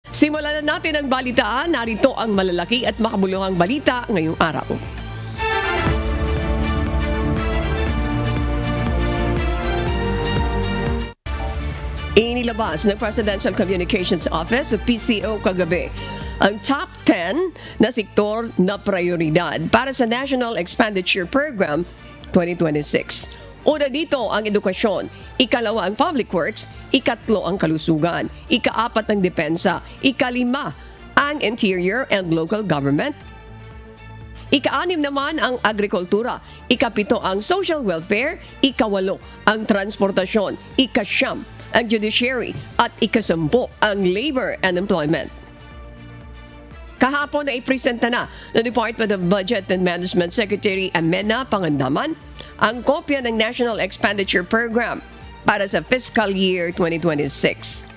Simulan na natin ang balitaan. Narito ang malalaki at makabuluhang balita ngayong araw. Inilabas ng Presidential Communications Office o PCO kagabi ang top 10 na sektor na prioridad para sa National Expenditure Program 2026. Una dito ang edukasyon, ikalawa ang public works, ikatlo ang kalusugan, ikaapat ang depensa, ikalima ang interior and local government, ika-6 naman ang agrikultura, ikapito ang social welfare, ikawalo ang transportasyon, ika-9 ang judiciary at ika-10 ang labor and employment. Kahapon ay ipresenta na ng Department of Budget and Management Secretary Amena Pangandaman ang kopya ng National Expenditure Program para sa fiscal year 2026.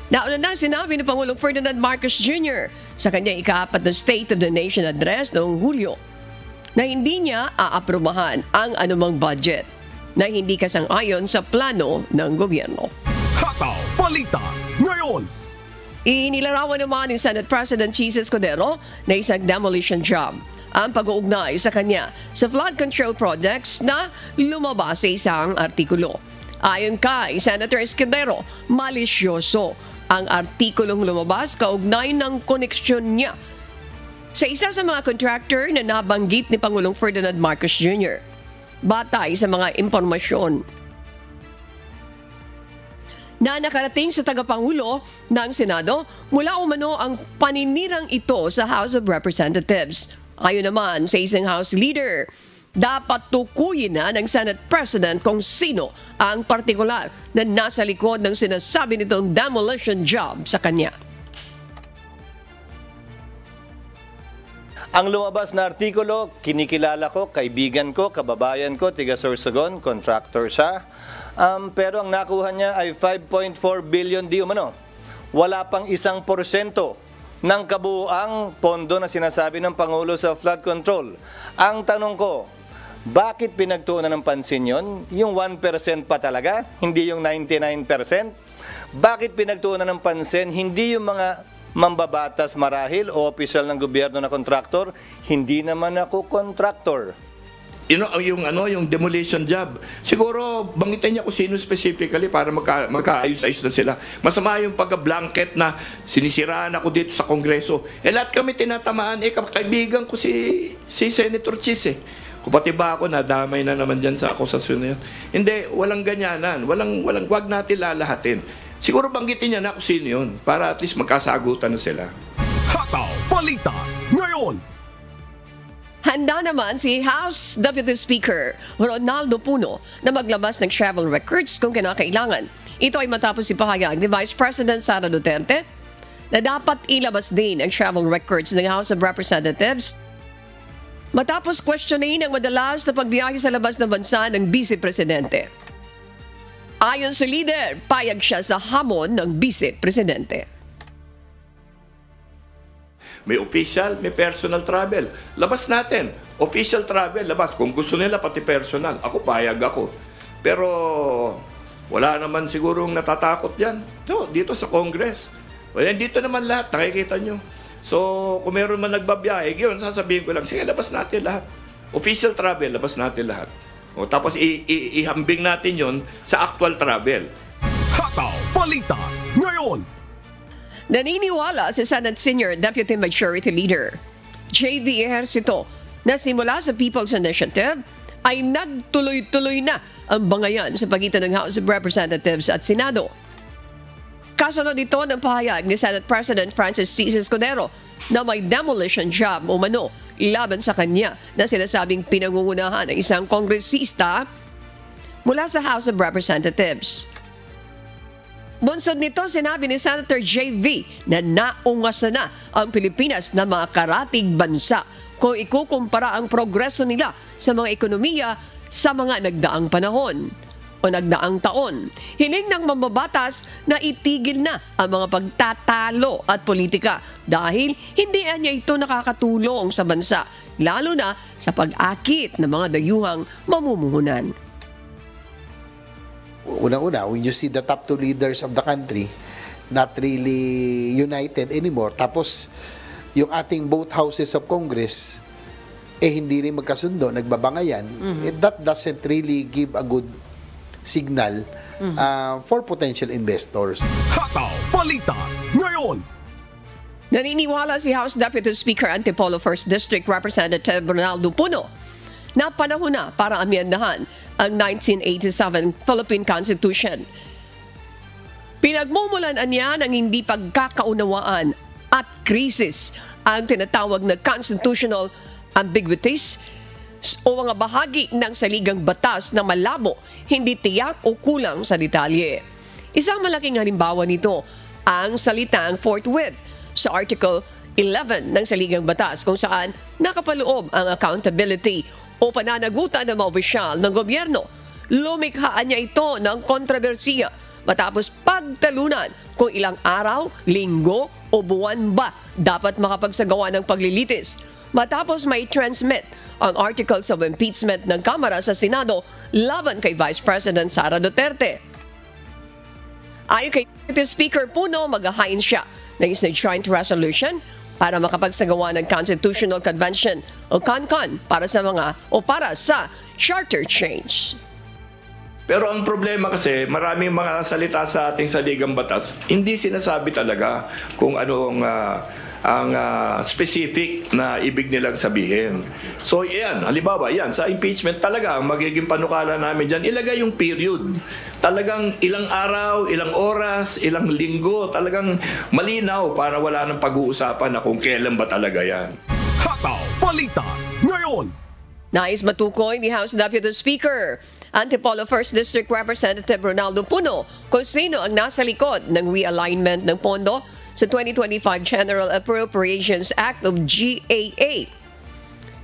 Nauna na sinabi ni Pangulong Ferdinand Marcos Jr. sa kanyang ika-4 na State of the Nation Address noong Hulyo na hindi niya aaprubahan ang anumang budget na hindi kasang-ayon sa plano ng gobyerno. Hataw Balita Ngayon! Inilarawan naman ni Senate President Jesus Cordero na isang demolition job ang pag-uugnay sa kanya sa flood control projects na lumabas sa isang artikulo. Ayon kay Senator Escudero, malisyoso ang artikulong lumabas kaugnay ng koneksyon niya sa isa sa mga contractor na nabanggit ni Pangulong Ferdinand Marcos Jr. Batay sa mga impormasyon na nakarating sa tagapangulo ng Senado, mula umano ang paninirang ito sa House of Representatives. Ayon naman sa isang House leader, dapat tukuyin na ng Senate President kung sino ang partikular na nasa likod ng sinasabi nitong demolition job sa kanya. Ang lumabas na artikulo, kinikilala ko, kaibigan ko, kababayan ko, tiga Sorsogon, contractor siya. Pero ang nakuha niya ay 5.4 billion di umano. Wala pang 1% ng kabuuang pondo na sinasabi ng Pangulo sa flood control. Ang tanong ko, bakit pinagtuunan ng pansin yon? Yung 1% pa talaga, hindi yung 99%? Bakit pinagtuunan ng pansin, hindi yung mga mambabatas marahil o opisyal ng gobyerno na kontraktor? Hindi naman ako kontraktor. Yung demolition job. Siguro bangitin niya kung sino specifically para magkaayos-ayos na sila. Masama yung pagka-blanket na sinisiraan ako dito sa Kongreso. Lahat kami tinatamaan. Kaibigan ko si Senator Chis Kung pati ba ako, nadamay na naman dyan sa akusasyon na yun. Hindi, walang ganyanan. Wag natin lalahatin. Siguro banggitin niya na kung sino yun para at least magkasagutan na sila. Hataw Balita Ngayon! Handa naman si House Deputy Speaker Ronaldo Puno na maglabas ng travel records kung kinakailangan. Ito ay matapos ipahayag ni Vice President Sara Duterte na dapat ilabas din ang travel records ng House of Representatives matapos questionin ang madalas na pagbiyahe sa labas ng bansa ng Vice Presidente. Ayon sa leader, payag siya sa hamon ng Vice Presidente. May official, may personal travel. Labas natin. Official travel, labas. Kung gusto nila, pati personal. Ako, payag ako. Pero, wala naman sigurong natatakot yan. Dito sa Congress. Dito naman lahat, nakikita nyo. So, kung meron man nagbabiyahe, yun, sasabihin ko lang, sige, labas natin lahat. Official travel, labas natin lahat. Tapos, ihambing natin yun sa actual travel. Hataw Balita Ngayon! Naniniwala si Senate Senior Deputy Majority Leader J.V. Ejercito na simula sa People's Initiative ay nagtuloy-tuloy na ang bangayan sa pagitan ng House of Representatives at Senado. Kasunod ito ng pahayag ni Senate President Francis C. Escudero na may demolition job umano laban sa kanya na sinasabing pinangungunahan ng isang kongresista mula sa House of Representatives. Bunsod nito, sinabi ni Senator J.V. na naungasan na ang Pilipinas na mga karatig bansa kung ikukumpara ang progreso nila sa mga ekonomiya sa mga nagdaang panahon o nagdaang taon. Hiling ng mambabatas na itigil na ang mga pagtatalo at politika dahil hindi niya ito nakakatulong sa bansa, lalo na sa pag-akit ng mga dayuhang mamumuhunan. Una-una, when you see the top two leaders of the country not really united anymore. Tapos, yung ating both houses of Congress, hindi rin magkasundo, nagbabangayan, that doesn't really give a good signal for potential investors. Hataw Balita ngayon. Naniniwala si House Deputy Speaker Antipolo 1st District Representative Ronaldo Puno na panahon na para amyendahan ang 1987 Philippine Constitution. Pinagmumulan niya ng hindi pagkakaunawaan at krisis ang tinatawag na constitutional ambiguities o mga bahagi ng saligang batas na malabo, hindi tiyak o kulang sa detalye. Isang malaking halimbawa nito ang salitang forthwith sa Article 11 ng saligang batas kung saan nakapaloob ang accountability o pananagutan ng mga opisyal ng gobyerno. Lumikhaan niya ito ng kontrobersiya matapos pagtalunan kung ilang araw, linggo o buwan ba dapat makapagsagawa ng paglilitis. Matapos may transmit ang articles of impeachment ng Kamara sa Senado laban kay Vice President Sara Duterte. Ayon kay Speaker Puno, maghahain siya ng isang joint resolution para makapagsagawa ng Constitutional Convention o CONCON para sa charter change. Pero ang problema kasi, maraming mga salita sa ating saligang batas, hindi sinasabi talaga kung ano ang specific na ibig nilang sabihin. So yan, halimbawa, yan, sa impeachment talaga, ang magiging panukala namin dyan, ilagay yung period. Talagang ilang araw, ilang oras, ilang linggo, talagang malinaw para wala nang pag-uusapan na kung kailan ba talaga yan. Hataw Balita ngayon. Nais matukoy ni House Deputy Speaker Antipolo 1st District Representative Ronaldo Puno kung sino ang nasa likod ng realignment ng pondo sa 2025 General Appropriations Act of GAA.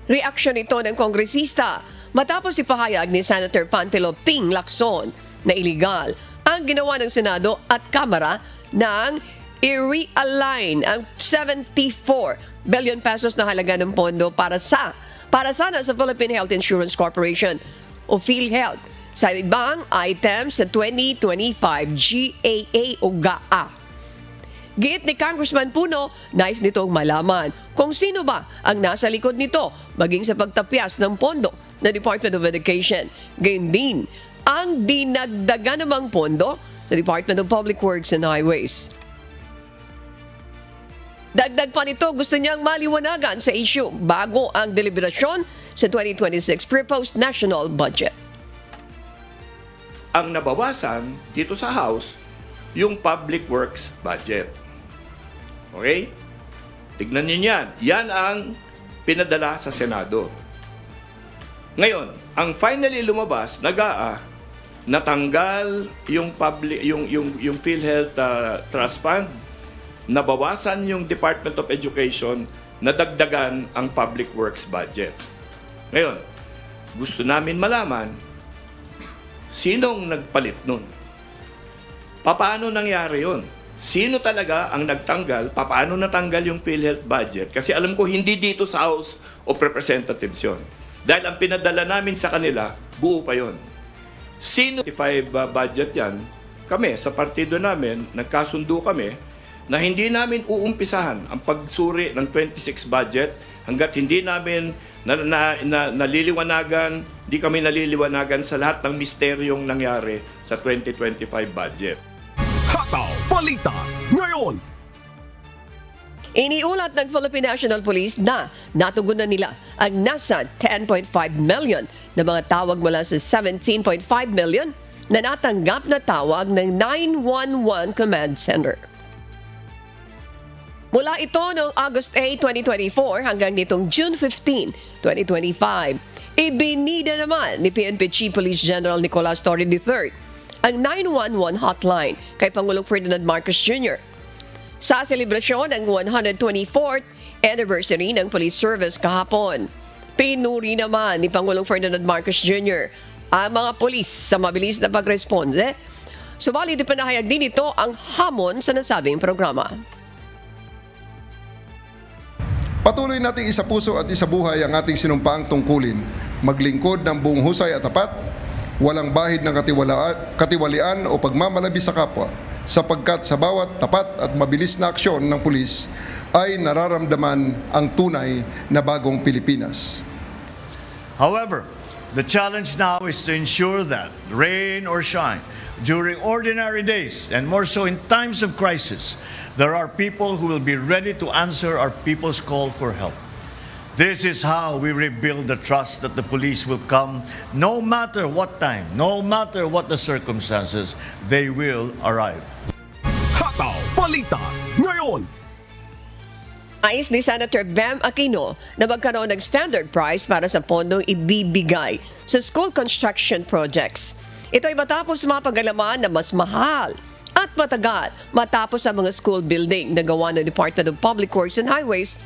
Reaksyon ito ng kongresista matapos ipahayag ni Senator Panfilo Ping Lacson na iligal ang ginawa ng Senado at Kamara ng i-realign ang 74 billion pesos na halaga ng pondo para sana sa Philippine Health Insurance Corporation o PhilHealth sa ibang items sa 2025 GAA o GAA. Giit ni Congressman Puno, nais nitong malaman kung sino ba ang nasa likod nito maging sa pagtapyas ng pondo ng Department of Education. Gayun din ang dinagdagan namang pondo sa Department of Public Works and Highways. Dagdag pa nito, gusto niyang maliwanagan sa issue bago ang deliberasyon sa 2026 proposed national budget. Ang nabawasan dito sa House, yung Public Works budget. Okay? Tignan niyo yan. Yan ang pinadala sa Senado. Ngayon, ang finally lumabas, natanggal yung PhilHealth Trust Fund, nabawasan yung Department of Education, nadagdagan ang Public Works budget. Ngayon, gusto namin malaman, sinong nagpalit nun? Paano nangyari yun? Sino talaga ang nagtanggal? Paano natanggal yung PhilHealth budget? Kasi alam ko, hindi dito sa House of Representatives yun. Dahil ang pinadala namin sa kanila, buo pa yun. Sino 5 budget yan? Kami, sa partido namin, nagkasundo kami na hindi namin uumpisahan ang pagsuri ng 26 budget hanggat hindi namin naliliwanagan, di kami naliliwanagan sa lahat ng misteryong nangyari sa 2025 budget. Hataw Balita ngayon. Iniulat ng Philippine National Police na natugunan nila ang nasa 10.5 million na mga tawag mula sa 17.5 million na natanggap na tawag ng 911 Command Center. Mula ito noong August 8, 2024 hanggang nitong June 15, 2025, ibinida naman ni PNP Chief Police General Nicolas Torre III ang 911 hotline kay Pangulong Ferdinand Marcos Jr. sa selebrasyon ng 124th anniversary ng Police Service kahapon. Pinuri naman ni Pangulong Ferdinand Marcos Jr. ang mga pulis sa mabilis na pagresponde. Subalit ipanahayag din ito ang hamon sa nasabing programa. Patuloy nating isapuso at isabuhay ang ating sinumpaang tungkulin, maglingkod ng buong husay at tapat, walang bahid ng katiwalian o pagmamalabi sa kapwa, sapagkat sa bawat tapat at mabilis na aksyon ng pulis ay nararamdaman ang tunay na bagong Pilipinas. However, the challenge now is to ensure that, rain or shine, during ordinary days, and more so in times of crisis, there are people who will be ready to answer our people's call for help. This is how we rebuild the trust that the police will come, no matter what time, no matter what the circumstances, they will arrive. Hataw Balita ngayon. Nais ni Senator Bam Aquino na magkaroon ng standard price para sa pondong ibibigay sa school construction projects. Ito ay matapos mapag-alaman na mas mahal at matagal matapos ang mga school building na gawa ng Department of Public Works and Highways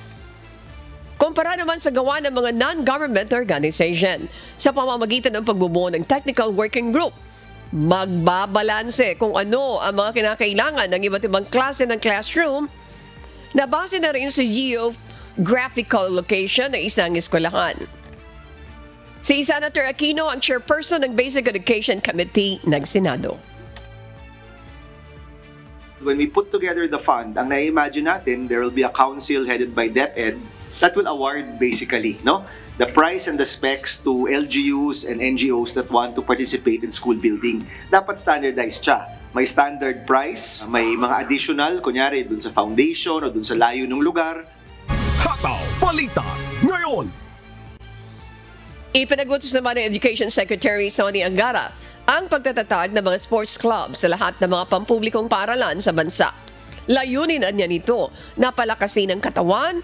kumpara naman sa gawa ng mga non-government organization sa pamamagitan ng pagbubuo ng Technical Working Group. Magbabalanse kung ano ang mga kinakailangan ng iba't ibang klase ng classroom na base na rin sa geographical location ng isang eskwelahan. Si Senator Aquino ang chairperson ng Basic Education Committee ng Senado. When we put together the fund, ang na-imagine natin, there will be a council headed by DepEd that will award basically the price and the specs to LGUs and NGOs that want to participate in school building. Dapat standardized siya. May standard price, may mga additional, kunyari dun sa foundation o dun sa layo ng lugar. Hataw Balita ngayon. Ipinagutos naman ng Education Secretary Sonny Angara ang pagtatatag ng mga sports clubs sa lahat ng mga pampublikong paaralan sa bansa. Layunin niya nito na palakasin ang katawan,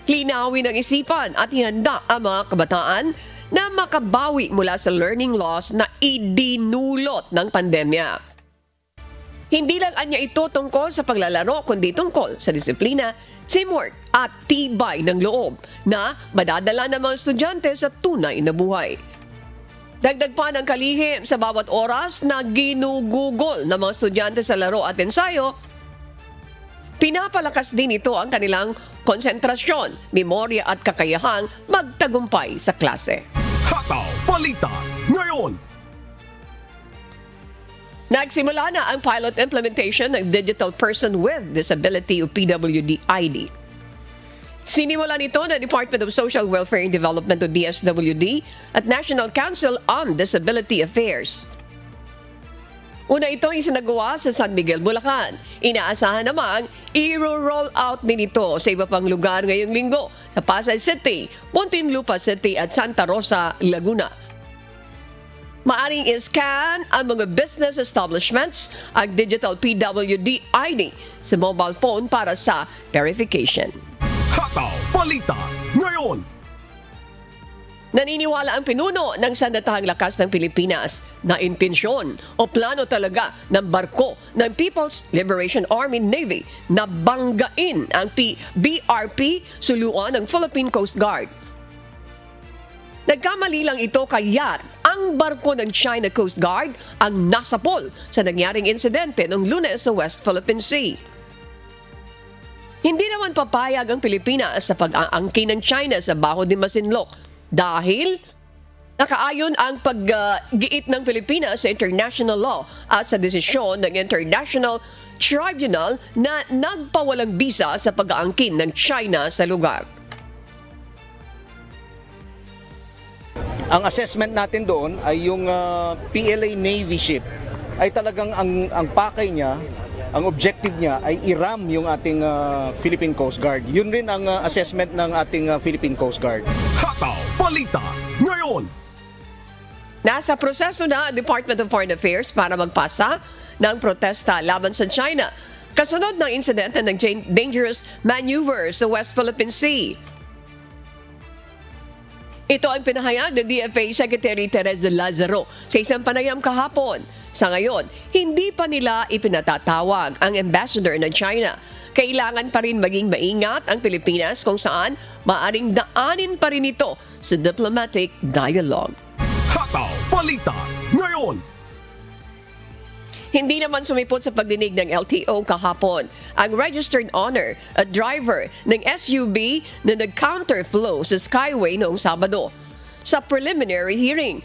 linawin ang isipan at ihanda ang mga kabataan na makabawi mula sa learning loss na idinulot ng pandemya. Hindi lang anya ito tungkol sa paglalaro kundi tungkol sa disiplina, teamwork at tibay ng loob na madadala ng mga estudyante sa tunay na buhay. Dagdag pa ng kalihim sa bawat oras na ginugugol ng mga estudyante sa laro at ensayo, pinapalakas din ito ang kanilang konsentrasyon, memorya at kakayahang magtagumpay sa klase. Hataw Balita ngayon. Nagsimula na ang pilot implementation ng Digital Person with Disability o PWD ID. Sinimula nito ng Department of Social Welfare and Development o DSWD at National Council on Disability Affairs. Una itong isinagawa sa San Miguel, Bulacan. Inaasahan namang i-roll out din ito sa iba pang lugar ngayong linggo sa Pasay City, Muntinlupa City at Santa Rosa, Laguna. Maaring i-scan ang mga business establishments ang digital PWD ID sa mobile phone para sa verification. Hataw Balita ngayon. Naniniwala ang pinuno ng Sandatahang Lakas ng Pilipinas na intensyon o plano talaga ng barko ng People's Liberation Army Navy na banggain ang BRP suluan ng Philippine Coast Guard. Nagkamali lang ito kaya ang barko ng China Coast Guard ang nasapol sa nangyaring insidente noong Lunes sa West Philippine Sea. Hindi naman papayag ang Pilipinas sa pag-aangkin ng China sa Baho de Masinloc dahil nakaayon ang paggiit ng Pilipinas sa international law at sa desisyon ng International Tribunal na nagpawalang bisa sa pag-aangkin ng China sa lugar. Ang assessment natin doon ay yung PLA Navy ship ay talagang ang pakay niya, ang objective niya ay i-ram yung ating Philippine Coast Guard. Yun rin ang assessment ng ating Philippine Coast Guard. Hataw Balita ngayon. Nasa proseso na ang Department of Foreign Affairs para magpasa ng protesta laban sa China kasunod ng insidente ng dangerous maneuver sa West Philippine Sea. Ito ang pinahayag ng DFA Secretary Teresa Lazaro sa isang panayam kahapon. Sa ngayon, hindi pa nila ipinatatawag ang ambassador ng China. Kailangan pa rin maging maingat ang Pilipinas kung saan maaring daanin pa rin ito sa diplomatic dialogue. Hataw Balita ngayon. Hindi naman sumipot sa pagdinig ng LTO kahapon ang registered owner at driver ng SUV na nag-counterflow sa Skyway noong Sabado. Sa preliminary hearing,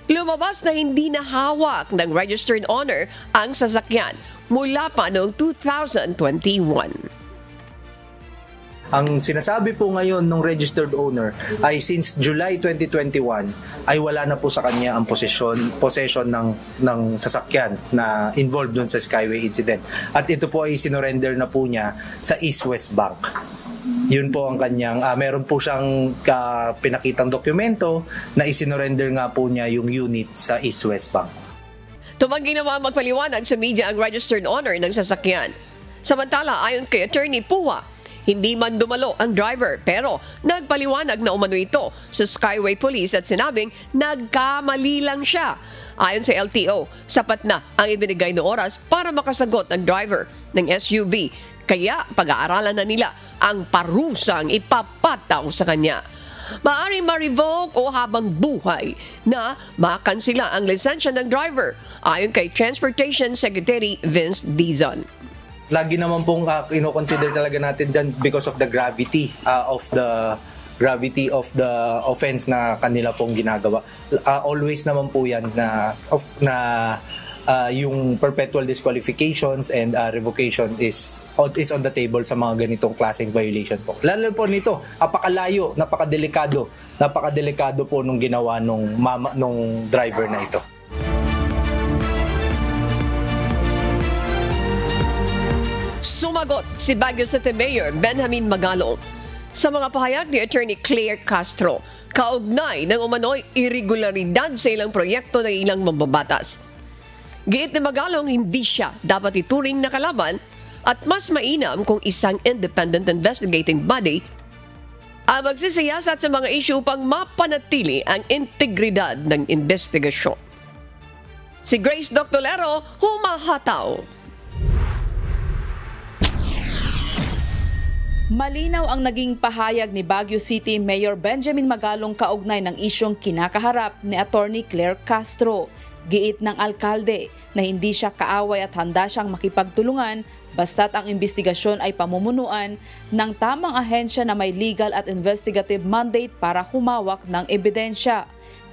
Lumabas na hindi na hawak ng registered owner ang sasakyan mula pa noong 2021. Ang sinasabi po ngayon ng registered owner ay since July 2021 ay wala na po sa kanya ang possession ng sasakyan na involved dun sa Skyway incident. At ito po ay sinorender na po niya sa East West Bank. Yun po ang kanyang, meron po siyang pinakitang dokumento na isinorender nga po niya yung unit sa East West Bank. Tumanggi naman magpaliwanag sa media ang registered owner ng sasakyan. Samantala, ayon kay Attorney Puha, hindi man dumalo ang driver pero nagpaliwanag na umano ito sa Skyway Police at sinabing nagkamali lang siya. Ayon sa LTO, sapat na ang ibinigay na oras para makasagot ang driver ng SUV. Kaya pag-aaralan na nila ang parusang ipapataw sa kanya. Maaring ma-revoke o habang buhay na makansila ang lisensya ng driver ayon kay Transportation Secretary Vince Dizon. Lagi naman pong ino-consider talaga natin dyan because of the gravity of the offense na kanila pong ginagawa. Always naman po yan na yung perpetual disqualifications and revocations is on the table sa mga ganitong klaseng violation po. Lalo po nito, napakalayo, napakadelikado po nung ginawa nung driver na ito. Sumagot si Baguio City Mayor Benjamin Magalong sa mga pahayag ni Attorney Claire Castro kaugnay ng umano'y irregularidad sa ilang proyekto ng ilang mambabatas. Giit ni Magalong hindi siya dapat ituring na kalaban at mas mainam kung isang independent investigating body ang magsisiyasat sa mga issue upang mapanatili ang integridad ng investigasyon. Si Grace Doctolero, humahataw. Malinaw ang naging pahayag ni Baguio City Mayor Benjamin Magalong kaugnay ng isyong kinakaharap ni Attorney Claire Castro. Giit ng alkalde na hindi siya kaaway at handa siyang makipagtulungan basta't ang investigasyon ay pamumunuan ng tamang ahensya na may legal at investigative mandate para humawak ng ebidensya.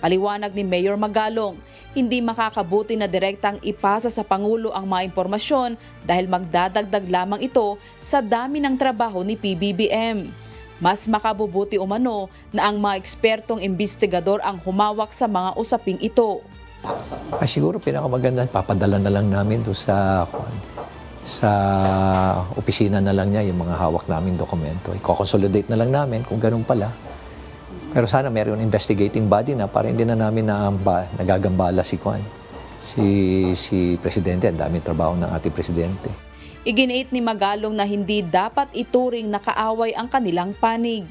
Paliwanag ni Mayor Magalong, hindi makakabuti na direktang ipasa sa Pangulo ang mga impormasyon dahil magdadagdag lamang ito sa dami ng trabaho ni PBBM. Mas makabubuti umano na ang mga ekspertong investigador ang humawak sa mga usaping ito. Siguro pinakamaganda, papadala na lang namin doon sa opisina na lang niya yung mga hawak naming dokumento. I-consolidate na lang namin kung ganun pala. Pero sana mayroon investigating body na para hindi na namin nagagambala si Presidente. Ang daming trabaho ng ating Presidente. Iginiit ni Magalong na hindi dapat ituring na kaaway ang kanilang panig.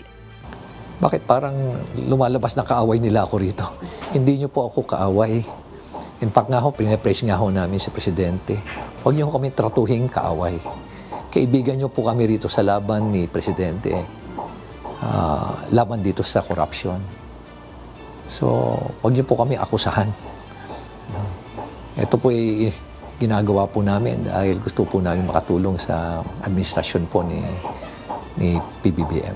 Bakit parang lumalabas na kaaway nila ako rito? Hindi niyo po ako kaaway. In fact nga ho, pinapraise nga ho namin si Presidente. Huwag niyo kami tratuhing kaaway. Kaibigan niyo po kami rito sa laban ni Presidente. Laban dito sa corruption. So, huwag niyo po kami akusahan. Ito po ay ginagawa po namin dahil gusto po namin makatulong sa administrasyon po ni PBBM.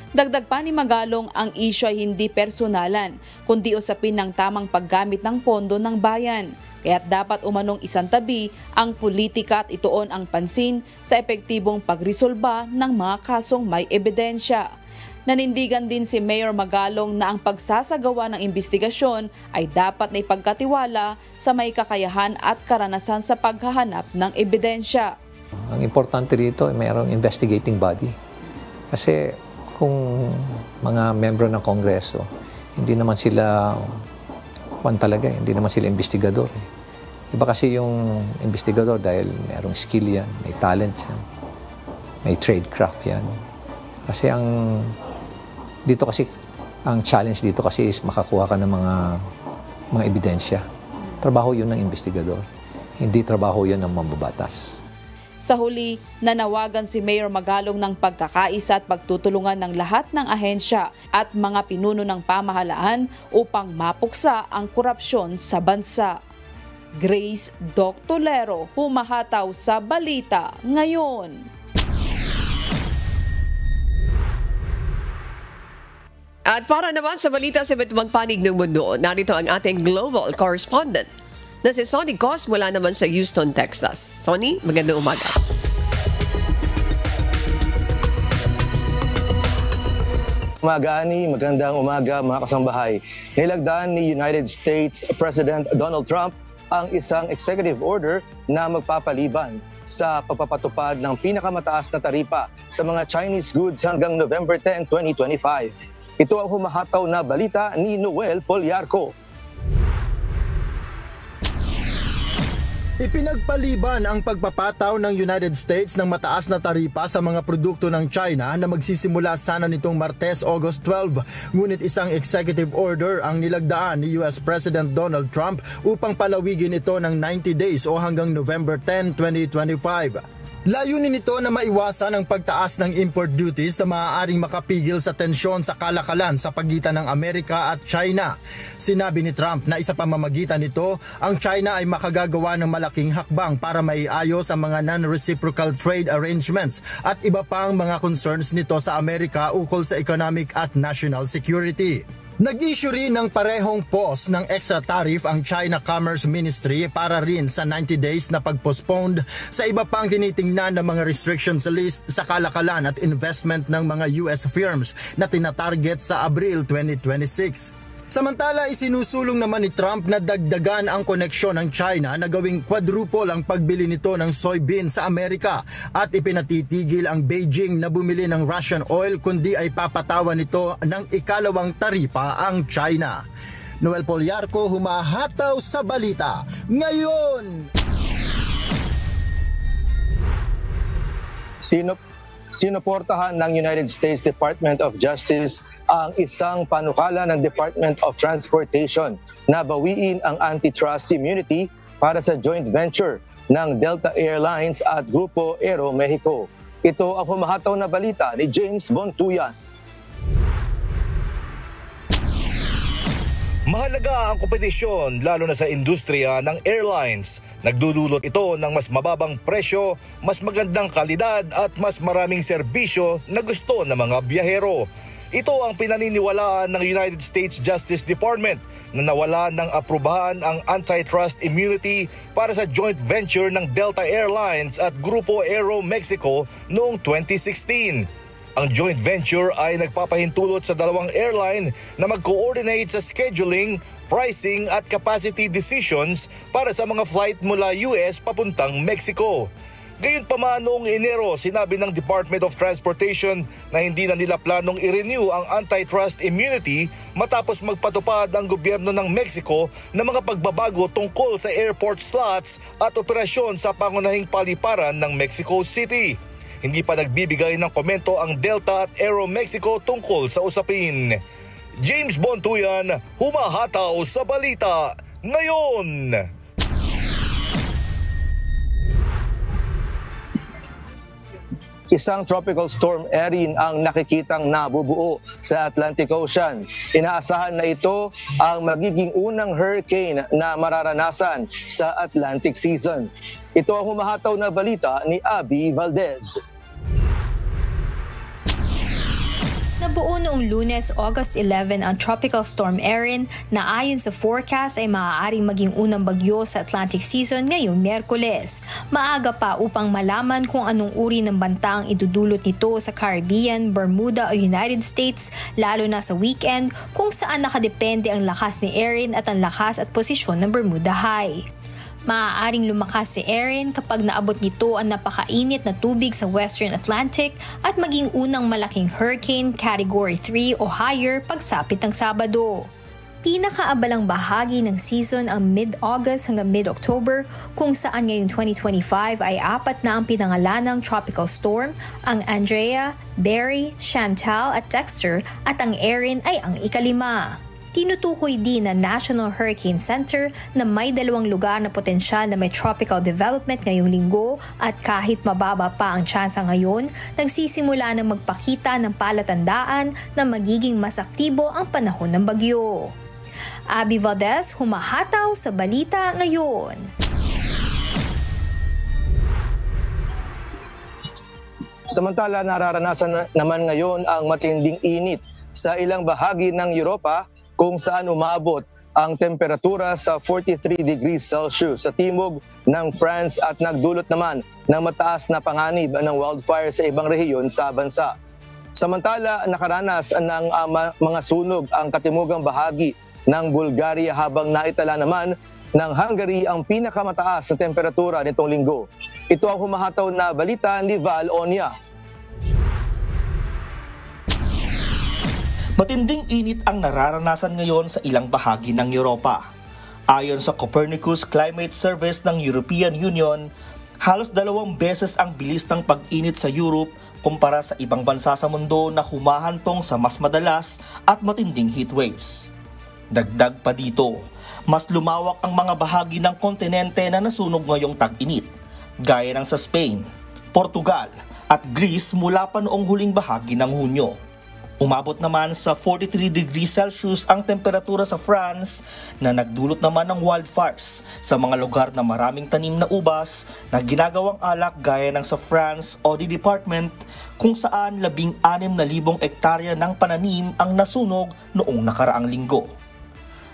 Dagdag pa ni Magalong, ang isyu ay hindi personalan, kundi usapin ng tamang paggamit ng pondo ng bayan. Kaya't dapat umanong isantabi ang politika at ituon ang pansin sa epektibong pagresolba ng mga kasong may ebidensya. Nanindigan din si Mayor Magalong na ang pagsasagawa ng investigasyon ay dapat na ipagkatiwala sa may kakayahan at karanasan sa paghahanap ng ebidensya. Ang importante rito ay mayroong investigating body. Kasi kung mga membro ng Kongreso, hindi naman sila hindi naman sila investigador. Iba kasi yung investigador dahil mayroong skill yan, may talent yan, may tradecraft yan. Kasi ang challenge dito kasi is makakuha ka ng mga ebidensya. Trabaho yun ng investigador, hindi trabaho yun ng mambabatas. Sa huli, nanawagan si Mayor Magalong ng pagkakaisa at pagtutulungan ng lahat ng ahensya at mga pinuno ng pamahalaan upang mapuksa ang korupsyon sa bansa. Grace Doctolero, humahataw sa Balita Ngayon. At para naman sa balita sa iba't ibang panig ng mundo, narito ang ating global correspondent na si Sonny Cos mula naman sa Houston, Texas. Sonny, magandang umaga. Magandang umaga mga kasambahay. Nilagdaan ni United States President Donald Trump ang isang executive order na magpapaliban sa pagpapatupad ng pinakamataas na taripa sa mga Chinese goods hanggang November 10, 2025. Ito ang humahataw na balita ni Noel Poliarco. Ipinagpaliban ang pagpapataw ng United States ng mataas na taripa sa mga produkto ng China na magsisimula sana nitong Martes, August 12. Ngunit isang executive order ang nilagdaan ni US President Donald Trump upang palawigin ito ng 90 days o hanggang November 10, 2025. Layunin nito na maiwasan ang pagtaas ng import duties na maaaring makapigil sa tensyon sa kalakalan sa pagitan ng Amerika at China. Sinabi ni Trump na isa pamamagitan nito, ang China ay makagagawa ng malaking hakbang para maiayos ang mga non-reciprocal trade arrangements at iba pang mga concerns nito sa Amerika ukol sa economic at national security. Nag-issue rin ng parehong pause ng extra tariff ang China Commerce Ministry para rin sa 90 days na pag-postponed sa iba pang tinitingnan ng mga restrictions list sa kalakalan at investment ng mga US firms na tinatarget sa Abril 2026. Samantala, isinusulong naman ni Trump na dagdagan ang koneksyon ng China na gawing quadruple ang pagbili nito ng soybean sa Amerika at ipinatitigil ang Beijing na bumili ng Russian oil kundi ay papatawan nito ng ikalawang taripa ang China. Noel Poliarco, humahataw sa balita ngayon. Sinuportahan ng United States Department of Justice ang isang panukala ng Department of Transportation na bawiin ang antitrust immunity para sa joint venture ng Delta Airlines at Grupo Aeromexico. Ito ang humahataw na balita ni James Bontuyan. Mahalaga ang kompetisyon lalo na sa industriya ng airlines. Nagdudulot ito ng mas mababang presyo, mas magandang kalidad at mas maraming serbisyo na gusto ng mga biyahero. Ito ang pinaniniwalaan ng United States Justice Department na nawala ng aprubahan ang antitrust immunity para sa joint venture ng Delta Airlines at Grupo Aeromexico noong 2016. Ang joint venture ay nagpapahintulot sa dalawang airline na mag-coordinate sa scheduling, pricing at capacity decisions para sa mga flight mula US papuntang Mexico. Gayunpaman noong Enero, sinabi ng Department of Transportation na hindi na nila planong i-renew ang antitrust immunity matapos magpatupad ang gobyerno ng Mexico ng mga pagbabago tungkol sa airport slots at operasyon sa pangunahing paliparan ng Mexico City. Hindi pa nagbibigay ng komento ang Delta at Aeromexico tungkol sa usapin. James Bontuyan, humahataw sa balita ngayon. Isang tropical storm Erin ang nakikitang nabubuo sa Atlantic Ocean. Inaasahan na ito ang magiging unang hurricane na mararanasan sa Atlantic season. Ito ang humahataw na balita ni Abby Valdez. Nabuo noong Lunes, August 11 ang Tropical Storm Erin na ayon sa forecast ay maaaring maging unang bagyo sa Atlantic season ngayong Miyerkules. Maaga pa upang malaman kung anong uri ng banta ang idudulot nito sa Caribbean, Bermuda o United States, lalo na sa weekend kung saan nakadepende ang lakas ni Erin at ang lakas at posisyon ng Bermuda High. Maaaring lumakas si Erin kapag naabot nito ang napakainit na tubig sa Western Atlantic at maging unang malaking hurricane Category 3 o higher pagsapit ng Sabado. Pinakaabalang bahagi ng season ang mid-August hanggang mid-October kung saan ngayong 2025 ay 4 na ang pinangalanang tropical storm, ang Andrea, Barry, Chantal at Dexter at ang Erin ay ang ika-5. Tinutukoy din ng National Hurricane Center na may 2 lugar na potensyal na may tropical development ngayong linggo at kahit mababa pa ang tsansa ngayon, nagsisimula na magpakita ng palatandaan na magiging mas aktibo ang panahon ng bagyo. Abby Valdez, humahataw sa balita ngayon. Samantala, nararanasan naman ngayon ang matinding init sa ilang bahagi ng Europa kung saan umaabot ang temperatura sa 43 degrees Celsius sa timog ng France at nagdulot naman ng mataas na panganib ng wildfire sa ibang rehiyon sa bansa. Samantala, nakaranas ng mga sunog ang katimugang bahagi ng Bulgaria habang naitala naman ng Hungary ang pinakamataas na temperatura nitong linggo. Ito ang humahataw na balita ni Val Onya. Matinding init ang nararanasan ngayon sa ilang bahagi ng Europa. Ayon sa Copernicus Climate Service ng European Union, halos 2 beses ang bilis ng pag-init sa Europe kumpara sa ibang bansa sa mundo na humahantong sa mas madalas at matinding heat waves. Dagdag pa dito, mas lumawak ang mga bahagi ng kontinente na nasunog ngayong tag-init, gaya ng sa Spain, Portugal at Greece mula pa noong huling bahagi ng Hunyo. Umabot naman sa 43 degrees Celsius ang temperatura sa France na nagdulot naman ng wildfires sa mga lugar na maraming tanim na ubas na ginagawang alak gaya ng sa France Audi Department kung saan 16,000 ektarya ng pananim ang nasunog noong nakaraang linggo.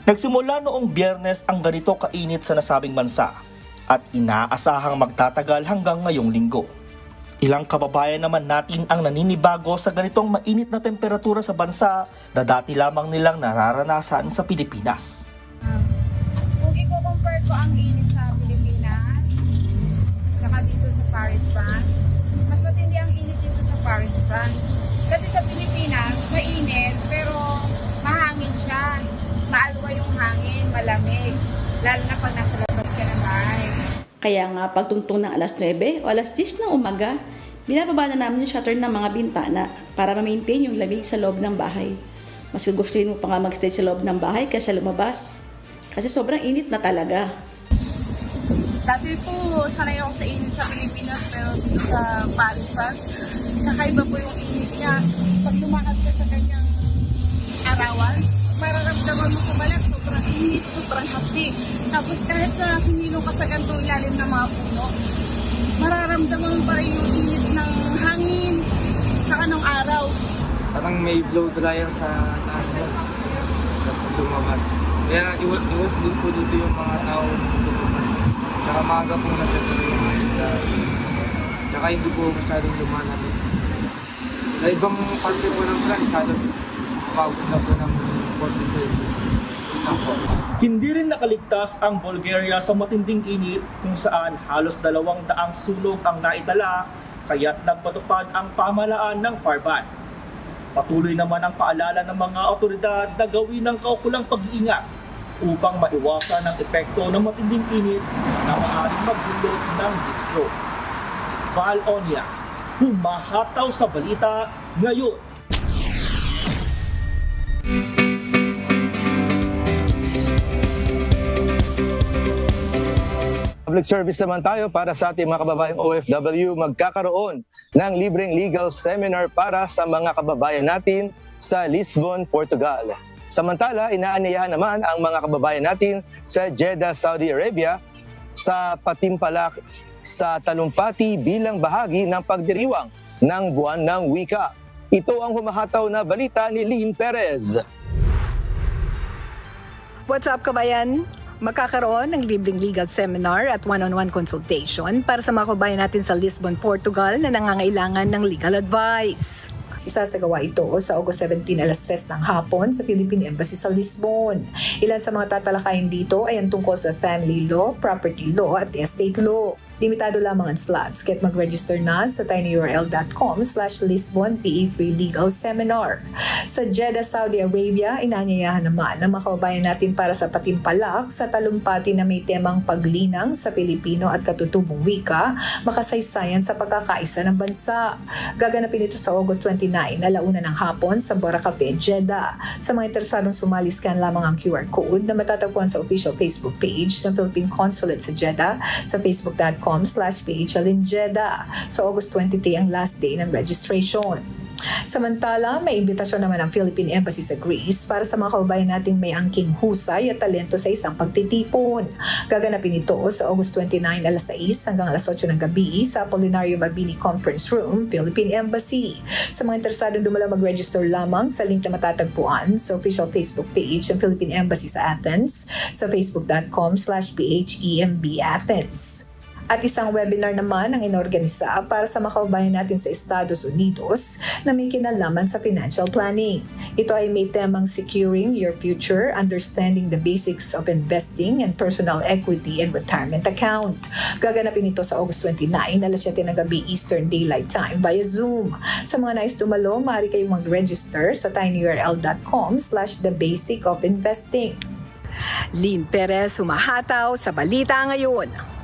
Nagsimula noong Biyernes ang ganito kainit sa nasabing bansa at inaasahang magtatagal hanggang ngayong linggo. Ilang kababayan naman natin ang naninibago sa ganitong mainit na temperatura sa bansa na dati lamang nilang nararanasan sa Pilipinas. Kung i-compare ko ang init sa Pilipinas saka dito sa Paris, France, mas matindi ang init dito sa Paris, France. Kasi sa Pilipinas, mainit pero mahangin siya. Maalwa yung hangin, malamig. Lalo na pag nasa labas ka ng bahay. Kaya nga pagtungtong ng alas 9 o alas 10 ng umaga, binababa na namin yung shutter ng mga bintana para ma-maintain yung lamig sa loob ng bahay. Mas gustuhin mo pa nga mag-stay sa loob ng bahay kaysa lumabas. Kasi sobrang init na talaga. Dati po, sanay ako sa init sa Pilipinas, pero dito sa Paris, France, kakaiba po yung init niya. Pag lumakad ka sa kanyang arawan, mararamdaman mo sa balat, sobrang init, sobrang hapdi. Tapos kahit na sumilong ka sa gantong ilalim ng mga puno, mararamdaman mo pa rin yung init ng hangin sa kanong araw. Parang may blow dryer sa taas mo sa lumabas. Kaya iwas din po dito yung mga tao lumabas. Tsaka maaga po nasasali yung mga. Tsaka hindi po masyadong lumanapit. Sa ibang parte po ng France, halos pagod na po ng 40 Celsius. Hindi rin nakaligtas ang Bulgaria sa matinding init kung saan halos 200 sunog ang naitala kaya't nagpatupad ang pamahalaan ng fire ban. Patuloy naman ang paalala ng mga otoridad na gawin ng kaukulang pag-iingat upang maiwasan ang epekto ng matinding init na maaaring magdulot ng heat stroke. Val Onya, humahataw sa balita ngayon. Public service naman tayo para sa ating mga kababayang OFW. Magkakaroon ng libreng legal seminar para sa mga kababayan natin sa Lisbon, Portugal. Samantala, inaanyayahan naman ang mga kababayan natin sa Jeddah, Saudi Arabia sa patimpalak sa talumpati bilang bahagi ng pagdiriwang ng Buwan ng Wika. Ito ang humahataw na balita ni Lynn Perez. What's up, kabayan? Magkakaroon ng libreng legal seminar at one-on-one consultation para sa mga kabayan natin sa Lisbon, Portugal na nangangailangan ng legal advice. Isasagawa ito sa August 17 alas 3 ng hapon sa Philippine Embassy sa Lisbon. Ilan sa mga tatalakayin dito ay ang tungkol sa family law, property law at estate law. Limitado lamang ang slots, kaya't mag-register na sa tinyurl.com/Lisbon PA Free Legal Seminar. Sa Jeddah, Saudi Arabia, inaanyayahan naman ang mga kababayan natin para sa patimpalak sa talumpati na may temang paglinang sa Pilipino at katutubong wika, makasaysayan sa pagkakaisa ng bansa. Gaganapin ito sa August 29, alauna ng hapon sa Bora Cafe, Jeddah. Sa mga interesadong sumali, scan lamang ang QR code na matatagpuan sa official Facebook page ng Philippine Consulate sa Jeddah sa facebook.com/PHLinJeddah. Sa August 23 ang last day ng registration. Samantala, may imbitasyon naman ang Philippine Embassy sa Greece para sa mga kababayan nating may angking husay at talento sa isang pagtitipon. Gaganapin ito sa August 29 alas 6 hanggang alas 8 ng gabi sa Apolinario Mabini Conference Room, Philippine Embassy. Sa mga interesadong dumalo, mag-register lamang sa link na matatagpuan sa official Facebook page ng Philippine Embassy sa Athens sa facebook.com/PHEMBAthens. At isang webinar naman ang inorganisa para sa mga kababayan natin sa Estados Unidos na may kinalaman sa financial planning. Ito ay may temang Securing Your Future, Understanding the Basics of Investing and Personal Equity and Retirement Account. Gaganapin ito sa August 29, alas 7 ng gabi Eastern Daylight Time via Zoom. Sa mga nais dumalo, maaari kayong mag-register sa tinyurl.com/thebasicofInvesting. Lynn Perez humahataw sa Balita Ngayon.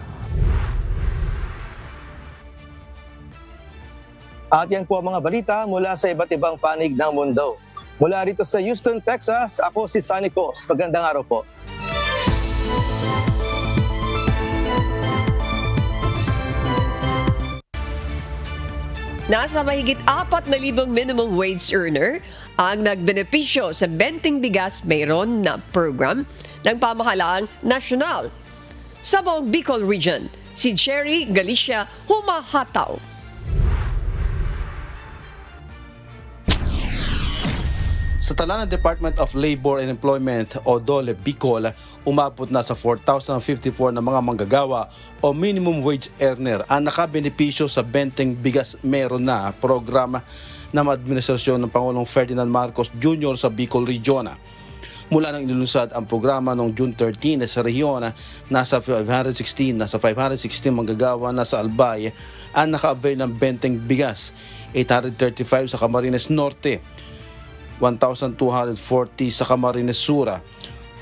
At yan po ang mga balita mula sa iba't ibang panig ng mundo. Mula rito sa Houston, Texas, ako si Sunny Cos. Magandang araw po. Nasa mahigit 4,000 minimum wage earner ang nagbenepisyo sa Benteng Bigas Mayroon na program ng pamahalaang nasyonal. Sa buong Bicol Region, si Jerry Galicia humahataw. Sa tala ng Department of Labor and Employment o DOLE Bicol, umabot na sa 4,054 na mga manggagawa o minimum wage earner ang nakabenepisyo sa Benteng Bigas Mayroon na programa ng administrasyon ng Pangulong Ferdinand Marcos Jr. sa Bicol Region. Mula nang inilunsad ang programa noong June 13 sa rehiyon, nasa 516 manggagawa na sa Albay ang naka-avail ng Benteng Bigas, 835 sa Camarines Norte, 1,240 sa Camarines Sur,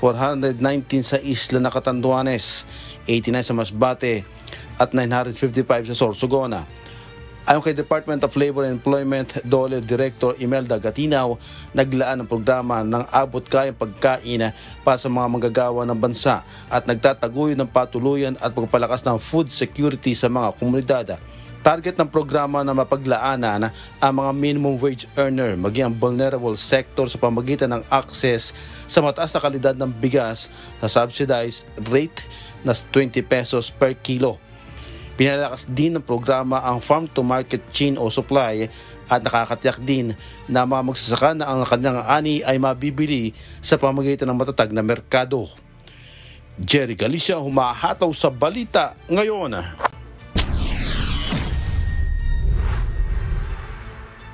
419 sa Isla na Catanduanes, 89 sa Masbate, at 955 sa Sorsogon. Ayon kay Department of Labor and Employment, DOLE Director Imelda Gatinaw, naglaan ang programa ng abot-kayang pagkain para sa mga manggagawa ng bansa at nagtataguyod ng patuluyan at pagpalakas ng food security sa mga komunidad. Target ng programa na mapaglaanan ang mga minimum wage earner, maging ang vulnerable sector sa pamamagitan ng access sa mataas na kalidad ng bigas sa subsidized rate na 20 pesos per kilo. Pinalakas din ng programa ang farm-to-market chain o supply at nakakatiyak din na mga magsasaka na ang kanilang ani ay mabibili sa pamamagitan ng matatag na merkado. Jerry Galicia humahataw sa Balita Ngayon.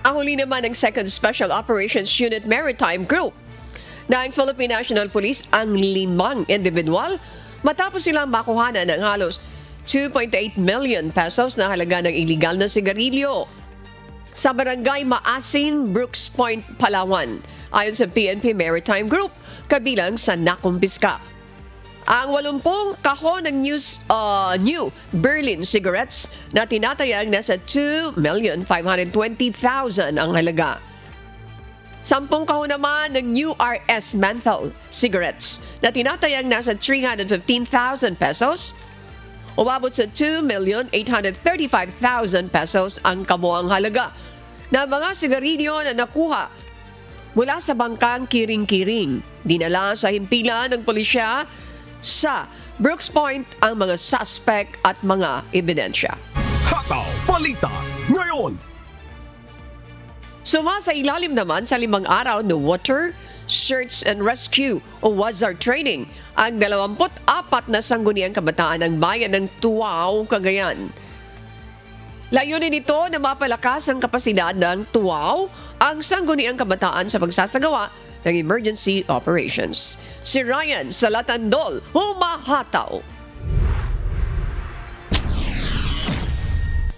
Ang huli naman ng 2nd Special Operations Unit Maritime Group ng Philippine National Police ang 5 individual matapos silang makuhanan ng halos 2.8 million pesos na halaga ng iligal na sigarilyo sa barangay Maasin, Brooks Point, Palawan, ayon sa PNP Maritime Group, kabilang sa nakumpiska. Ang 80 kahon ng New Berlin cigarettes na tinatayang nasa 2,520,000 ang halaga. 10 kahon naman ng New RS menthol cigarettes na tinatayang nasa 315,000 pesos. Umabot sa 2,835,000 pesos ang kabuang halaga na mga sigarilyo na nakuha mula sa bangkang Kiring-Kiring. Dinala sa himpilan ng pulisya sa Brooks Point ang mga suspect at mga ebidensya. Hataw Balita Ngayon. Sumasa ilalim naman sa 5 araw na Water, Search and Rescue o WASAR training ang 24 na sangguniang kabataan ng bayan ng Tuaw, Cagayan. Layunin nito na mapalakas ang kapasidad ng Tuaw, ang sangguniang kabataan sa pagsasagawa ng emergency operations. Si Ryan Salatandol, humahataw.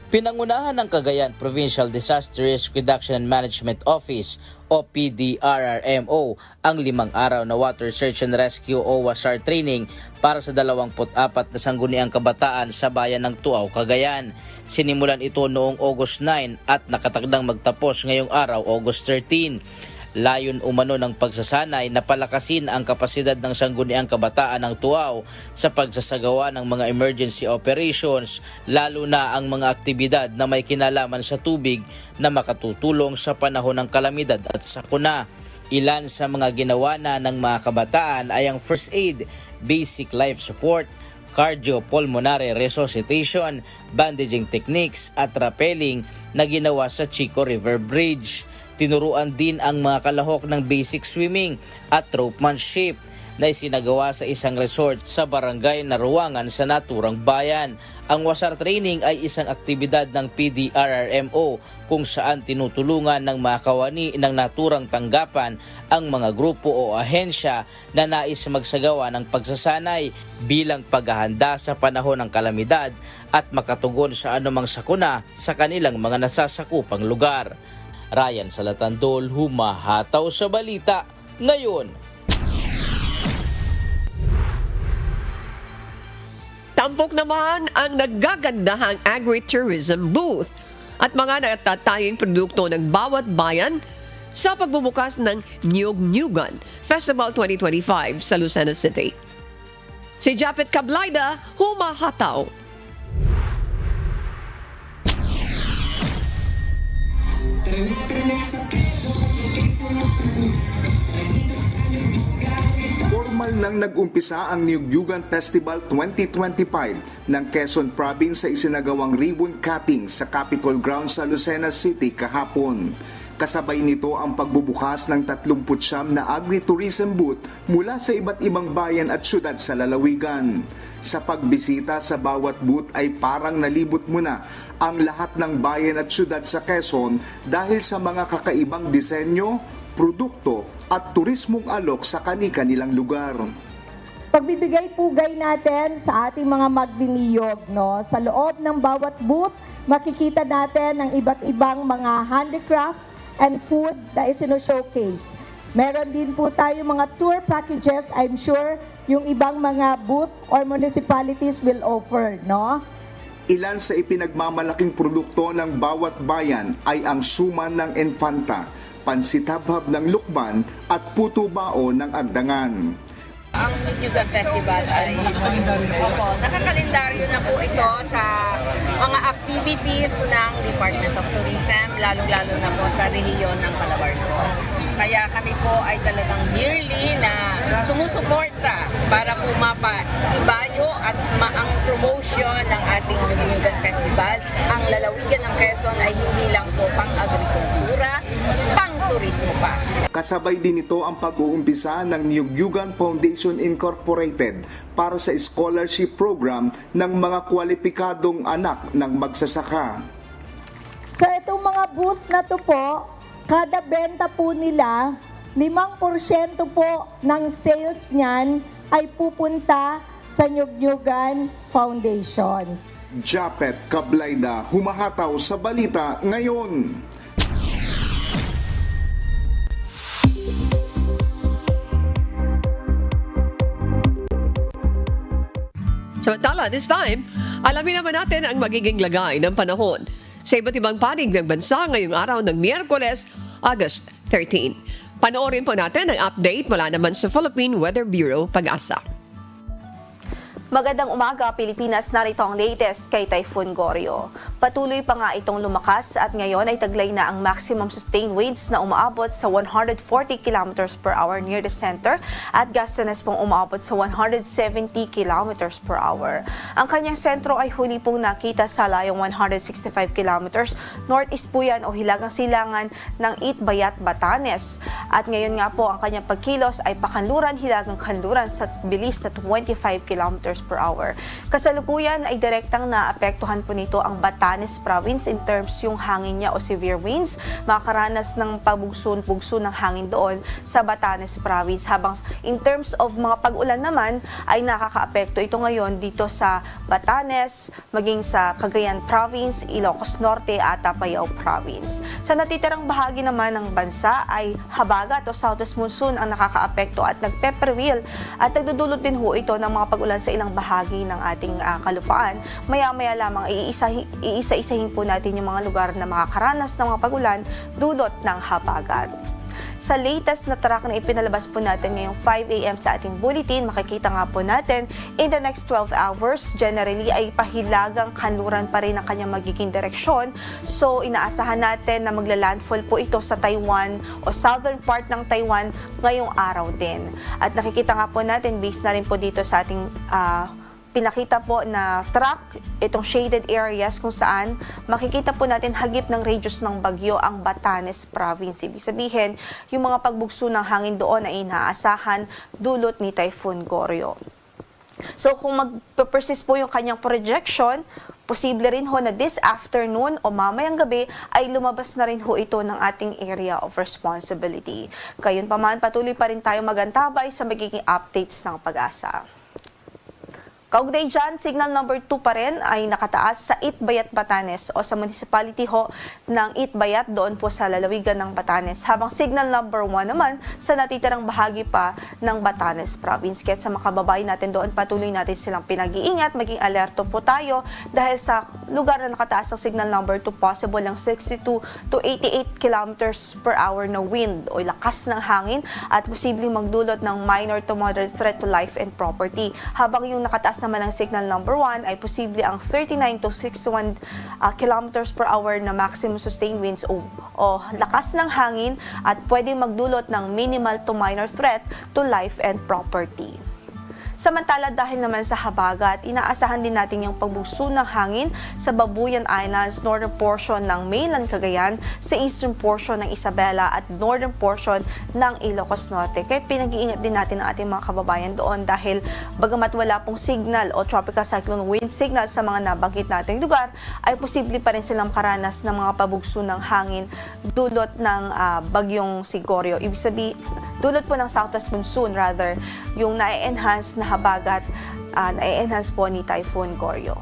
Pinangunahan ng Cagayan Provincial Disaster Risk Reduction and Management Office o PDRRMO ang 5 araw na Water Search and Rescue o WASAR training para sa 24 na sangguniang kabataan sa bayan ng Tuaw, Cagayan. Sinimulan ito noong August 9 at nakatagdang magtapos ngayong araw, August 13. Layon umano ng pagsasanay na palakasin ang kapasidad ng Sangguniang Kabataan ng Tuaw sa pagsasagawa ng mga emergency operations, lalo na ang mga aktibidad na may kinalaman sa tubig na makatutulong sa panahon ng kalamidad at sakuna. Ilan sa mga ginawa na ng mga kabataan ay ang first aid, basic life support, cardiopulmonary resuscitation, bandaging techniques at rappelling na ginawa sa Chico River Bridge. Tinuruan din ang mga kalahok ng basic swimming at ropemanship na isinagawa sa isang resort sa barangay Naruangan sa naturang bayan. Ang wasar training ay isang aktibidad ng PDRRMO kung saan tinutulungan ng mga kawani ng naturang tanggapan ang mga grupo o ahensya na nais magsagawa ng pagsasanay bilang paghahanda sa panahon ng kalamidad at makatugon sa anumang sakuna sa kanilang mga nasasakupang lugar. Ryan Salatandol, humahataw sa balita ngayon. Tampok naman ang naggagandahang agritourism booth at mga natatayong produkto ng bawat bayan sa pagbubukas ng Niyog-Niyugan Festival 2025 sa Lucena City. Si Japet Cablaida, humahataw. Formal nang nag-umpisa ang Niyog-Niyugan Festival 2025 ng Quezon Province sa isinagawang ribbon cutting sa Capitol Grounds sa Lucena City kahapon. Kasabay nito ang pagbubukas ng 39 na agritourism booth mula sa iba't ibang bayan at syudad sa lalawigan. Sa pagbisita sa bawat booth ay parang nalibot mo na ang lahat ng bayan at syudad sa Quezon dahil sa mga kakaibang disenyo, produkto at turismong alok sa kani-kanilang lugar. Pagbibigay pugay natin sa ating mga magdiniyog, no? Sa loob ng bawat booth, makikita natin ang iba't ibang mga handicraft and food na isino-showcase. Meron din po tayo mga tour packages, I'm sure yung ibang mga booth or municipalities will offer, no? Ilan sa ipinagmamalaking produkto ng bawat bayan ay ang suman ng Infanta, pansitabhab ng Lukban at puto bao ng Agdangan. Ang Niyog-Niyugan Festival ay nakakalendaryo na po ito sa mga activities ng Department of Tourism, lalong-lalo na po sa rehiyon ng Calabarzon. Kaya kami po ay talagang yearly na sumusuporta para po mapaibayo at ang promotion ng ating Niyog-Niyugan Festival. Ang lalawigan ng Quezon ay hindi lang po pang-agrikultura, pang-turismo pa. Kasabay din ito ang pag-uumpisa ng Niyog-Niyugan Foundation Incorporated para sa scholarship program ng mga kwalipikadong anak ng magsasaka. So itong mga booth na to po, kada benta po nila, 5% po ng sales niyan ay pupunta sa Niyog-Niyugan Foundation. Japet Cablaida, humahataw sa balita ngayon. Samantala, this time, alamin naman natin ang magiging lagay ng panahon sa iba't ibang panig ng bansa ngayong araw ng Miyerkules, August 13. Panoorin po natin ang update mula naman sa Philippine Weather Bureau, Pag-asa. Magandang umaga, Pilipinas. Narito ang latest kay Typhoon Goryo. Patuloy pa nga itong lumakas at ngayon ay taglay na ang maximum sustained winds na umaabot sa 140 km per hour near the center at gusts pong umaabot sa 170 km per hour. Ang kanyang sentro ay huli pong nakita sa layong 165 km northeast po yan o hilagang silangan ng Itbayat, Batanes. At ngayon nga po ang kanyang pagkilos ay pakanluran, hilagang kanluran sa bilis na 25 km per hour. Kasalukuyan ay direktang naapektuhan po nito ang Batanes Province in terms yung hangin niya o severe winds. Makakaranas ng pabugso-bugso ng hangin doon sa Batanes Province. Habang in terms of mga pag-ulan naman ay nakakaapekto ito ngayon dito sa Batanes, maging sa Cagayan Province, Ilocos Norte at Apayao Province. Sa natitirang bahagi naman ng bansa ay habagat o southwest monsoon ang nakakaapekto at nagpeperwheel at nagdudulot din ho ito ng mga pag-ulan sa ilang bahagi ng ating kalupaan. Maya-maya lamang iisa-isahin po natin yung mga lugar na makakaranas ng mga pag-ulan dulot ng habagat. Sa latest na track na ipinalabas po natin ngayong 5 a.m. sa ating bulletin, makikita nga po natin in the next 12 hours, generally ay pahilagang kanluran pa rin ang kanyang magiging direksyon. So inaasahan natin na magla-landfall po ito sa Taiwan o southern part ng Taiwan ngayong araw din. At nakikita nga po natin, based na rin po dito sa ating pinakita po na track, itong shaded areas kung saan makikita po natin hagip ng radius ng bagyo ang Batanes Province. Ibig sabihin, yung mga pagbugso ng hangin doon ay inaasahan dulot ni Typhoon Goryo. So kung mag-persist po yung kanyang projection, posible rin ho na this afternoon o mamayang gabi ay lumabas na rin ho ito ng ating area of responsibility. Gayunpaman, patuloy pa rin tayo magantabay sa magiging updates ng Pag-asa. Kaugnay dyan, signal number 2 pa rin ay nakataas sa Itbayat, Batanes o sa municipality ho ng Itbayat doon po sa lalawigan ng Batanes. Habang signal number 1 naman sa natitirang bahagi pa ng Batanes Province. Kaya sa mga kababayan natin doon, patuloy natin silang pinag-iingat, maging alerto po tayo dahil sa lugar na nakataas ang signal number 2, possible ang 62 to 88 kilometers per hour na wind o lakas ng hangin at posibleng magdulot ng minor to moderate threat to life and property. Habang yung nakataas naman ang signal number 1 ay posible ang 39 to 61 kilometers per hour na maximum sustained winds o lakas ng hangin at pwede magdulot ng minimal to minor threat to life and property. Samantala, dahil naman sa habagat, inaasahan din natin yung pagbugso ng hangin sa Babuyan Islands, northern portion ng mainland Cagayan, sa eastern portion ng Isabela at northern portion ng Ilocos Norte. Kaya pinag-iingat din natin ang ating mga kababayan doon dahil bagamat wala pong signal o tropical cyclone wind signal sa mga nabanggit nating lugar, ay posible pa rin silang makaranas ng mga pabugso ng hangin dulot ng bagyong si Goryo. Ibig sabihin, dulot po ng southwest monsoon rather, yung na-enhance na habagat na-enhance po ni Typhoon Goryo.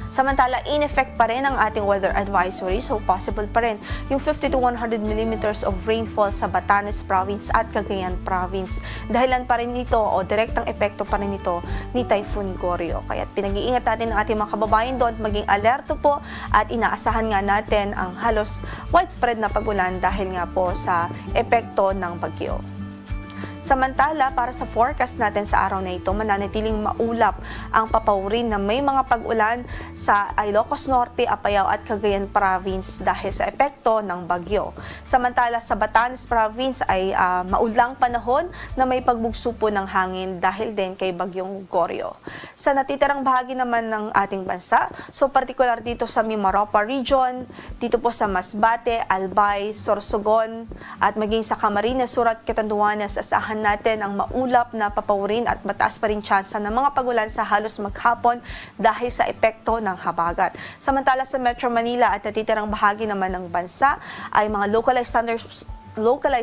Samantala, in effect pa rin ang ating weather advisory, so possible pa rin yung 50 to 100 millimeters of rainfall sa Batanes Province at Cagayan Province. Dahilan pa rin ito o direktang epekto pa rin ito ni Typhoon Goryo. Kaya pinag-iingat natin ang ating mga kababayan doon, maging alerto po at inaasahan nga natin ang halos widespread na pag-ulan dahil nga po sa epekto ng bagyo. Samantala, para sa forecast natin sa araw na ito, mananatiling maulap ang papawrin na may mga pag-ulan sa Ilocos Norte, Apayao at Cagayan Province dahil sa epekto ng bagyo. Samantala, sa Batanes Province ay maulang panahon na may pagbugso po ng hangin dahil din kay bagyong Goryo. Sa natitirang bahagi naman ng ating bansa, so particular dito sa Mimaropa Region, dito po sa Masbate, Albay, Sorsogon at maging sa Camarines Sur at Catanduanes, asahan natin ang maulap na papawrin at mataas pa rin tsansa ng mga pagulan sa halos maghapon dahil sa epekto ng habagat. Samantala sa Metro Manila at natitirang bahagi naman ng bansa ay mga localized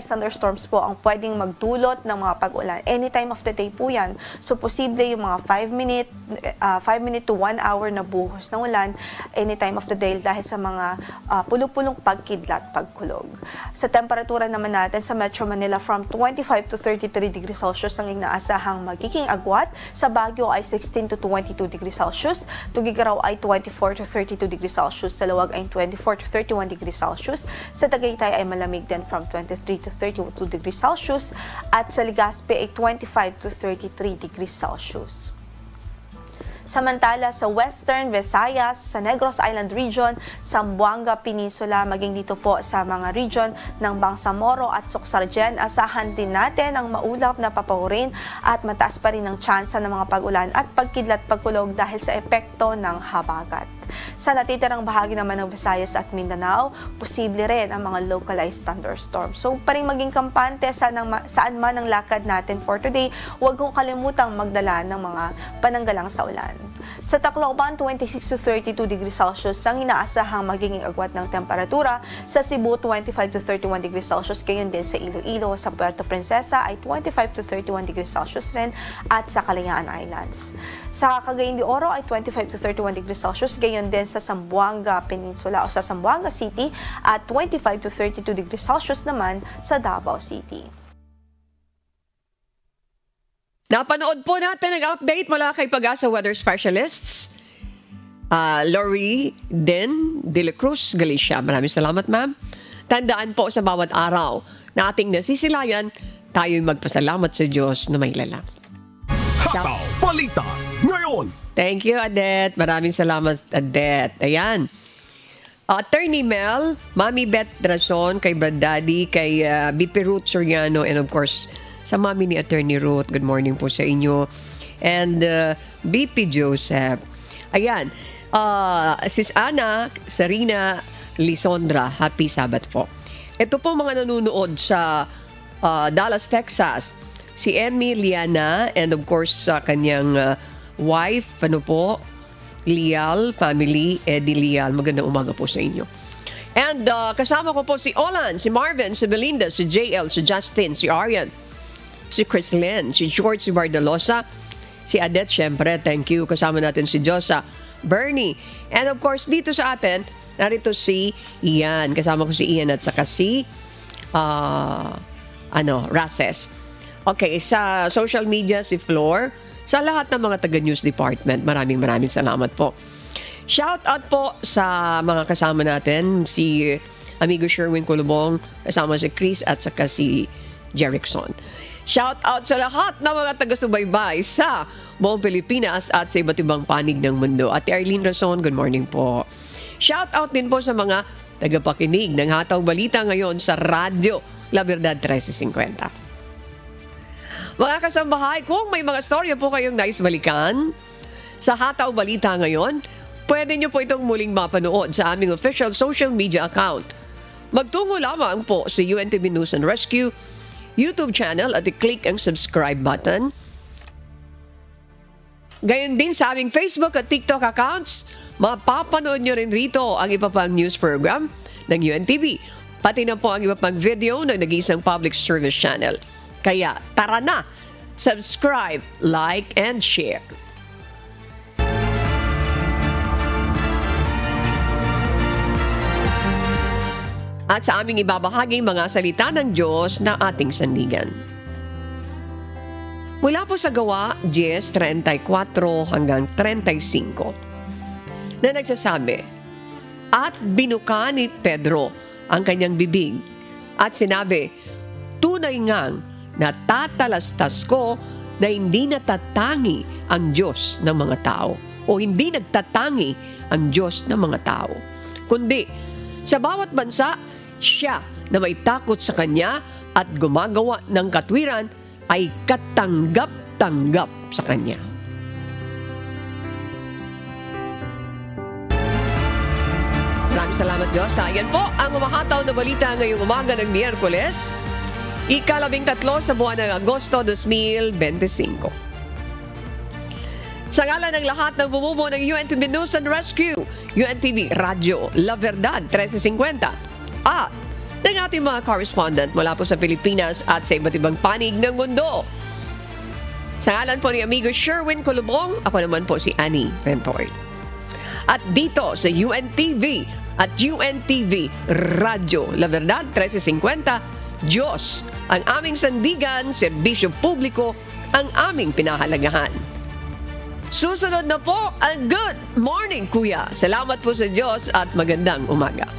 thunderstorms po ang pwedeng magdulot ng mga pag-ulan. Any time of the day po yan. So, posible yung mga 5 minute to 1 hour na buhos ng ulan any time of the day dahil sa mga pulupulong pagkidlat, pagkulog. Sa temperatura naman natin sa Metro Manila, from 25 to 33 degrees Celsius ang inaasahang magiging agwat. Sa Baguio ay 16 to 22 degrees Celsius. Tugigaraw ay 24 to 32 degrees Celsius. Sa Lawag ay 24 to 31 degrees Celsius. Sa Tagaytay ay malamig din from 23 to 32 degrees Celsius at sa Legazpi ay 25 to 33 degrees Celsius. Samantala sa Western Visayas, sa Negros Island Region, Zamboanga Peninsula, maging dito po sa mga region ng Bangsamoro at Socsargen, asahan din natin ang maulap na papawrin at mataas pa rin ang tsansa ng mga pag-ulan at pagkidlat pagkulog dahil sa epekto ng habagat. Sa natitirang bahagi naman ng Visayas at Mindanao, posible rin ang mga localized thunderstorms. So, paring maging kampante saan man ang lakad natin for today, huwag kong kalimutang magdala ng mga pananggalang sa ulan. Sa Tacloban, 26 to 32 degrees Celsius ang inaasahang magiging agwat ng temperatura. Sa Cebu, 25 to 31 degrees Celsius. Gayon din sa Iloilo, sa Puerto Princesa ay 25 to 31 degrees Celsius rin at sa Kalayaan Islands. Sa Cagayan de Oro ay 25 to 31 degrees Celsius. Gayon din sa Zamboanga Peninsula o sa Zamboanga City at 25 to 32 degrees Celsius naman sa Davao City. Napanood po natin ang update mula kay Pag-asa Weather Specialists, Lori Den de la Cruz, Galicia. Maraming salamat, ma'am. Tandaan po sa bawat araw na ating nasisilayan, tayo'y magpasalamat sa Diyos na may lalang. Hataw Balita ngayon. Thank you, Adet. Maraming salamat, Adet. Ayan. Attorney Mel, Mami Beth Drason, kay Brad Daddy, kay BP Ruth Soriano, and of course, sa mami ni Attorney Ruth, good morning po sa inyo. And BP Joseph. Ayan. Sis Ana, Sarina, Lisondra, happy Sabbath po. Ito po mga nanonood sa Dallas, Texas. Si Emiliana and of course sa kanyang wife, Lial, family, Eddie Lial. Magandang umaga po sa inyo. And kasama ko po si Olan, si Marvin, si Belinda, si JL, si Justin, si Arian, si Chrislyn, si George, si Bardalosa, si Adet, syempre, thank you. Kasama natin si Josa, Bernie. And of course, dito sa atin, narito si Ian. Kasama ko si Ian at saka si Races. Okay, sa social media, si Flor. Sa lahat ng mga taga-news department, maraming salamat po. Shout out po sa mga kasama natin, si amigo Sherwin Kulubong, kasama si Chris at saka si Jerickson. Shout out sa lahat ng mga taga-subaybay sa buong Pilipinas at sa iba't ibang panig ng mundo. At Arlene Rason, good morning po. Shout out din po sa mga tagapakinig ng Hataw Balita ngayon sa Radyo La Verdad 1350. Mga kasambahay, kung may mga storya po kayong nais balikan sa Hataw Balita ngayon, pwede nyo po itong muling mapanood sa aming official social media account. Magtungo lamang po sa UNTV News and Rescue YouTube channel at i-click ang subscribe button. Gayon din sa aming Facebook at TikTok accounts, mapapanood nyo rin rito ang iba pang news program ng UNTV, pati na po ang iba pang video ng nag-iisang public service channel. Kaya tara na, subscribe, like, and share. At sa aming ibabahaging mga salita ng Diyos na ating sandigan. Mula po sa Gawa 10:34 hanggang 35 na nagsasabi, at binuka ni Pedro ang kanyang bibig at sinabi, tunay ngang natatalastas ko na hindi natatangi ang Diyos ng mga tao o hindi nagtatangi ang Diyos ng mga tao. Kundi sa bawat bansa, siya na may takot sa Kanya at gumagawa ng katwiran ay katanggap-tanggap sa Kanya. Maraming salamat Diyos. Ayan po ang umahataw na balita ngayong umaga ng Miyerkules, ika-13 sa buwan ng Agosto 2025. Sa ngalan ng lahat ng bumubuo ng UNTV News and Rescue, UNTV Radyo La Verdad 1350 at ng ating mga correspondent mula po sa Pilipinas at sa iba't ibang panig ng mundo. Sa ngalan po ni amigo Sherwin Kulubong, ako naman po si Annie Rentoy. At dito sa UNTV at UNTV Radyo La Verdad 1350, Diyos ang aming sandigan, serbisyo publiko ang aming pinahalagahan. Susunod na po ang Good Morning Kuya. Salamat po sa Diyos at magandang umaga.